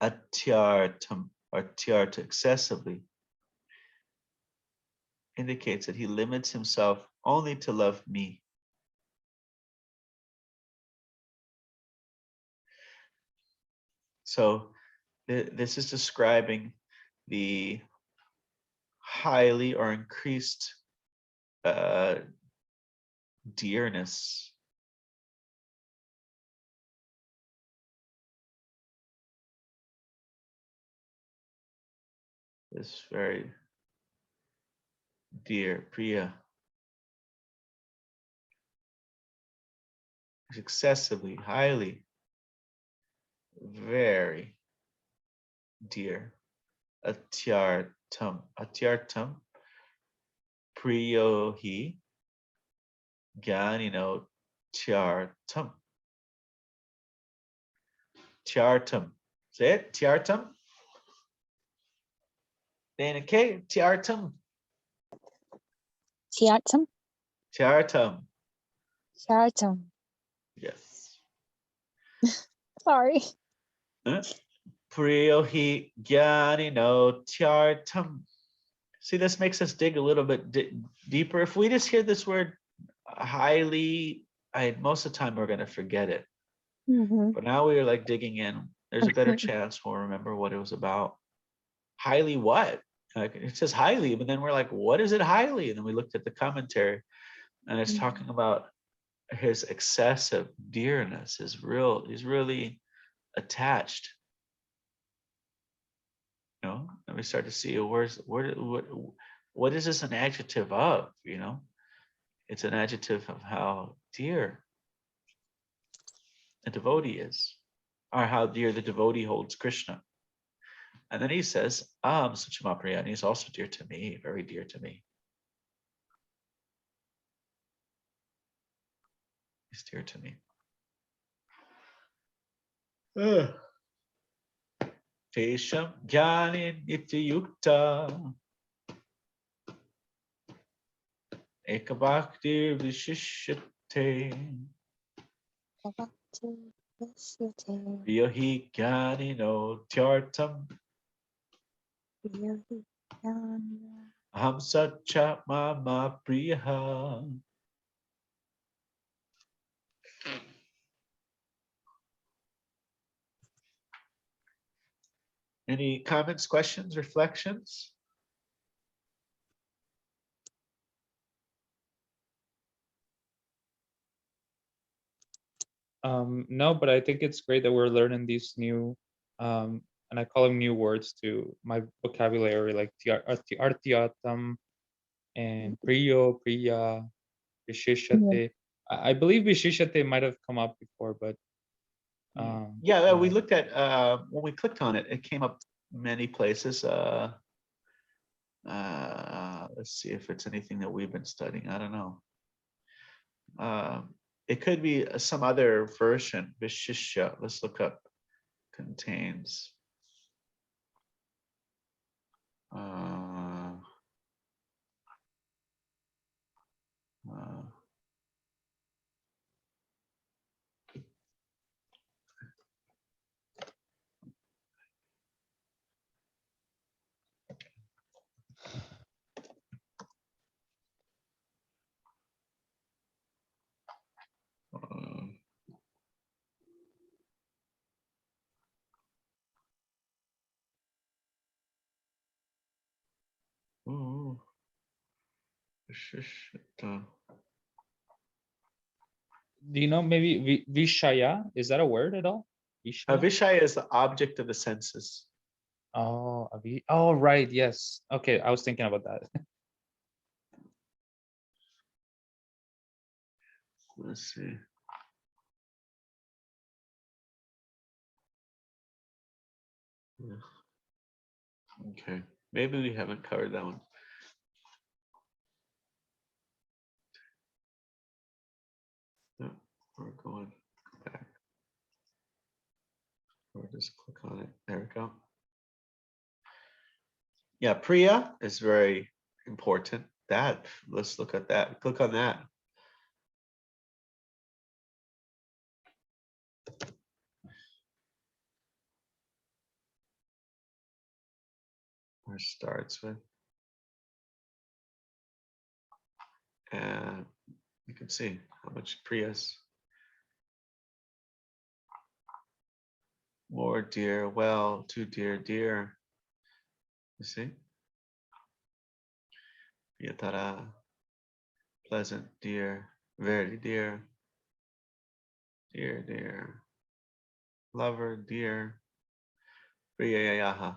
atyartam, atyarta, excessively, indicates that he limits himself only to love me. So this is describing the highly or increased dearness. This very dear priya. Excessively, highly, very dear. Atyartam. Atyartam. Priyohi. Gyanino tyartam. Tyartam. Say it. Tyartam. Dana K. Tyartam. Tyartam. Tyartam. Tyartam. Yes. Sorry. Priyohi Gyanino Tyartam. See, this makes us dig a little bit deeper. If we just hear this word highly, most of the time we're going to forget it. Mm-hmm. But now we are like digging in. There's a better chance we'll remember what it was about. Highly what? Like, it says highly, but then we're like, what is it highly? And then we looked at the commentary, and it's talking about his excessive dearness. He's really attached. You know, and we start to see what is this an adjective of? You know, it's an adjective of how dear a devotee is, or how dear the devotee holds Krishna. And then he says, Suchamapriyani is also dear to me, very dear to me. He's dear to me. Tesham Jnani Nityayukta Ekabhakti Vishishyate Vyahi Jnani no Tyartam Aham Satcha Mama Priya. Any comments, questions, reflections? No, but I think it's great that we're learning these new, and I call them new words to my vocabulary, like artiatam and priyo, priya, Yeah. vishishate. I believe vishishate might have come up before, but Yeah, we yeah. looked at when we clicked on it, it came up many places. Let's see if it's anything that we've been studying. I don't know. It could be some other version. Vishisha. Let's look up. Contains. Uh, uh, uh, ooh, Vishishata. Do you know maybe vishaya? Is that a word at all? Vishaya? Vishaya is the object of the senses. Oh, oh, right. Yes. Okay, I was thinking about that. Let's see. Yeah. Okay, maybe we haven't covered that one. No, we're going back. Or just click on it. There we go. Yeah, Priya is very important. That, let's look at that. Click on that. Where it starts with. And you can see how much Priya's. More dear, well, too dear, dear. You see? Priyatara, pleasant, dear, very dear, dear, dear, lover, dear, Priyayaha,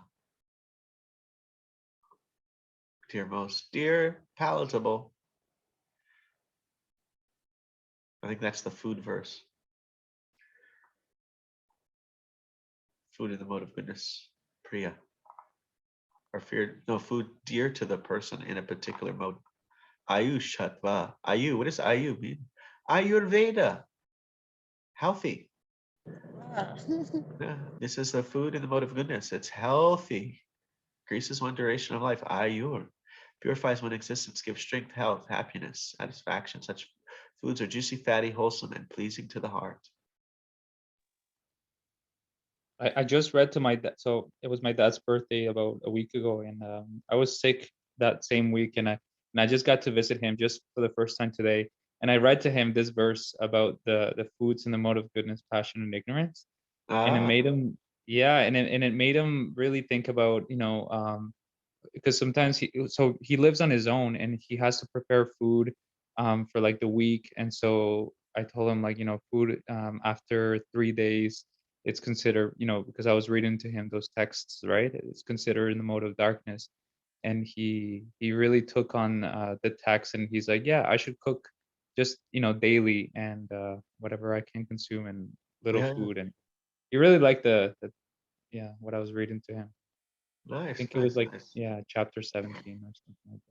dear most, dear, palatable. I think that's the food verse. Food in the mode of goodness, Priya. Or fear, no, food dear to the person in a particular mode. Ayushatva. Ayu, what does Ayu mean? Ayurveda, healthy. Ah. Yeah, this is the food in the mode of goodness. It's healthy. Increases one duration of life. Ayur. Purifies one existence, gives strength, health, happiness, satisfaction. Such foods are juicy, fatty, wholesome, and pleasing to the heart. I just read to my dad. So it was my dad's birthday about a week ago, and I was sick that same week, and I just got to visit him just for the first time today. And I read to him this verse about the foods in the mode of goodness, passion, and ignorance, and it Ah, made him, yeah, and it made him really think about, because sometimes he lives on his own and he has to prepare food for like the week. And so I told him, like, food after 3 days, it's considered, because I was reading to him those texts, right, it's considered in the mode of darkness. And he really took on the text, and he's like, yeah, I should cook just daily, and whatever I can consume, and little yeah, food. And he really liked the yeah, what I was reading to him. I nice, think it was nice, like, nice. yeah, chapter 17 or something like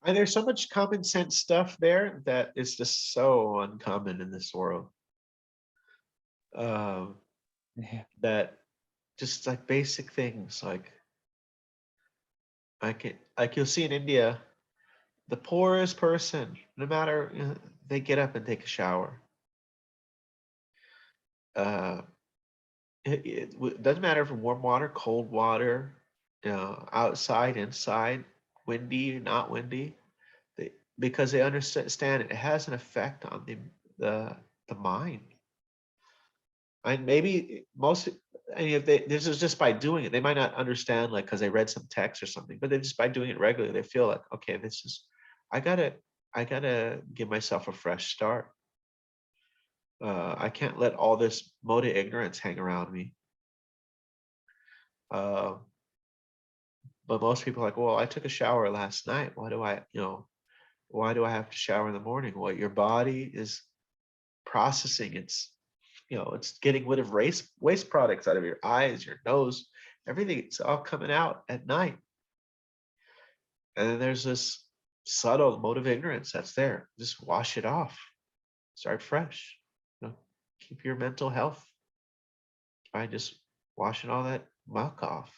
And there's so much common sense stuff there that is just so uncommon in this world. Um, that. Yeah. that just like basic things like you'll see in India, the poorest person, no matter they get up and take a shower. Uh, it doesn't matter if warm water, cold water, outside, inside, windy, not windy. They, because they understand it has an effect on the the mind. And maybe most, I mean, if they, this is just by doing it, they might not understand, like, because they read some text or something, but they just by doing it regularly, they feel like, okay, this is, I gotta, I gotta give myself a fresh start. I can't let all this mode of ignorance hang around me. But most people are like, well, I took a shower last night. Why do I have to shower in the morning? Well, your body is processing. It's getting rid of waste products out of your eyes, your nose, everything. It's all coming out at night. And then there's this subtle mode of ignorance that's there. Just wash it off. Start fresh. Keep your mental health by just washing all that muck off.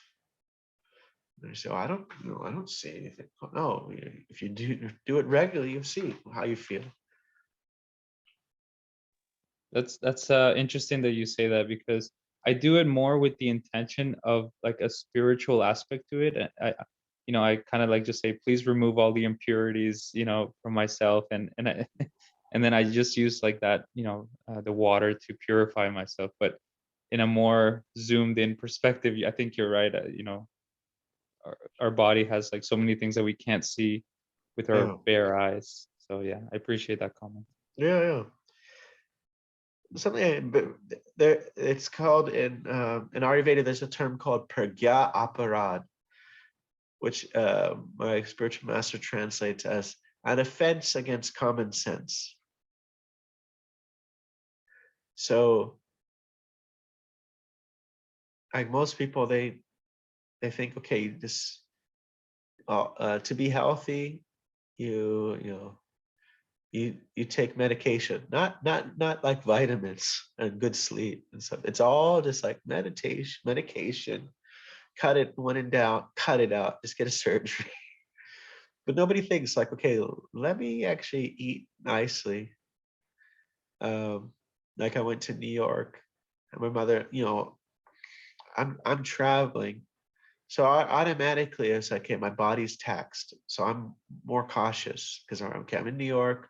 And you say, I don't see anything. No, if you do it regularly, you'll see how you feel. That's interesting that you say that, because I do it more with the intention of like a spiritual aspect to it. And I kind of like just say, please remove all the impurities, from myself, and and then I just use like that, the water to purify myself. But in a more zoomed in perspective, I think you're right. Our body has like so many things that we can't see with our Yeah. bare eyes. So yeah, I appreciate that comment. Yeah. Something, but there, it's called in Ayurveda. There's a term called pragya aparad, which my spiritual master translates as an offense against common sense. So, like most people, they think, okay, this to be healthy, you take medication, not like vitamins and good sleep and stuff. It's all just like medication. Cut it when in doubt, cut it out, just get a surgery. But nobody thinks like, okay, let me actually eat nicely. Like I went to New York and my mother, I'm traveling. So I automatically, it's like, okay, my body's taxed. So I'm more cautious because I'm in New York.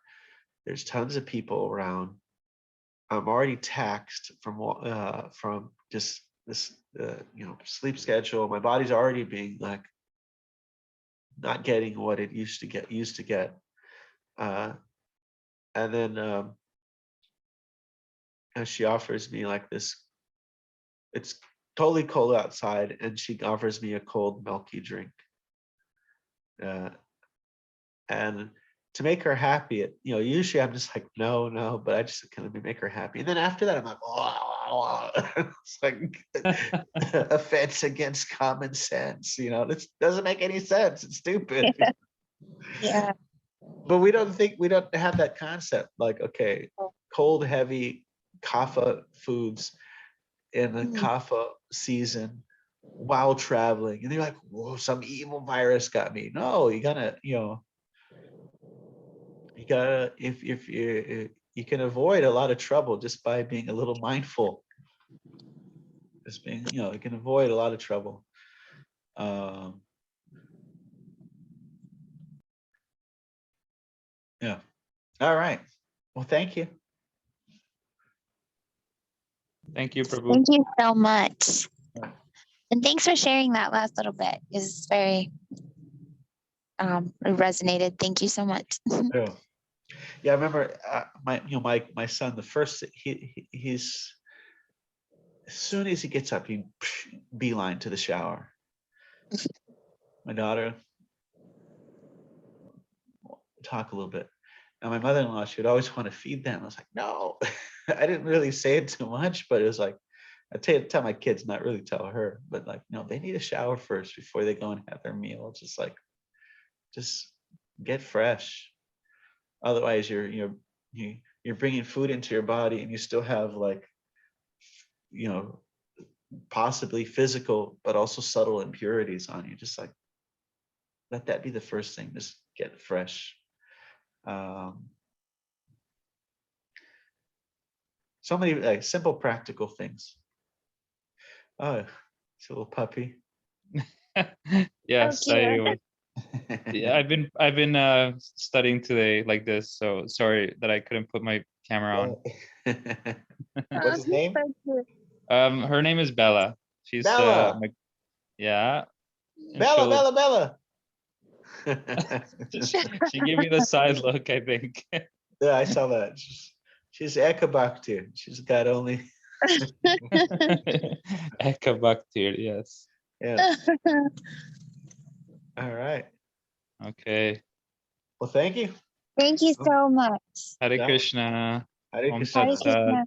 There's tons of people around. I'm already taxed from just this sleep schedule. My body's already being like not getting what it used to get. And then and she offers me like this. It's totally cold outside, and she offers me a cold milky drink. And to make her happy, usually I'm just like, no, but I just kind of make her happy. And then after that, I'm like, oh, it's like offense against common sense. This doesn't make any sense. It's stupid. Yeah. But we don't have that concept. Like, okay, cold, heavy kapha foods in the kapha season while traveling, and they're like, whoa, some evil virus got me. No, you gotta, if you can avoid a lot of trouble just by being a little mindful. Just being, you can avoid a lot of trouble. Yeah. All right. Well, thank you. Thank you, Prabhu. Thank you so much. And thanks for sharing that last little bit. It's very it resonated. Thank you so much. Yeah, I remember my son, the first he's as soon as he gets up, he beeline to the shower. My daughter, talk a little bit. And my mother-in-law, she would always want to feed them. I was like, no. I didn't really say it too much, but it was like, I tell my kids, not really tell her, but like, no, they need a shower first before they go and have their meal. Just get fresh. Otherwise, you're bringing food into your body, and you still have like, possibly physical, but also subtle impurities on you. Just like, let that be the first thing. Just get fresh. So many like simple, practical things. Oh, it's a little puppy. Yes, yeah, I've been studying today like this, so sorry that I couldn't put my camera on. What's his name? Her name is Bella. She's Bella. Yeah. Bella. She gave me the side look, I think. Yeah, I saw that. She's Eka Bhakti. She's got only. Eka Bhakti, yes. Yeah. All right. Okay. Well, thank you. Thank you so much. Hare Yeah. Krishna. Hare Om Krishna. Hare Tat Sat. Krishna.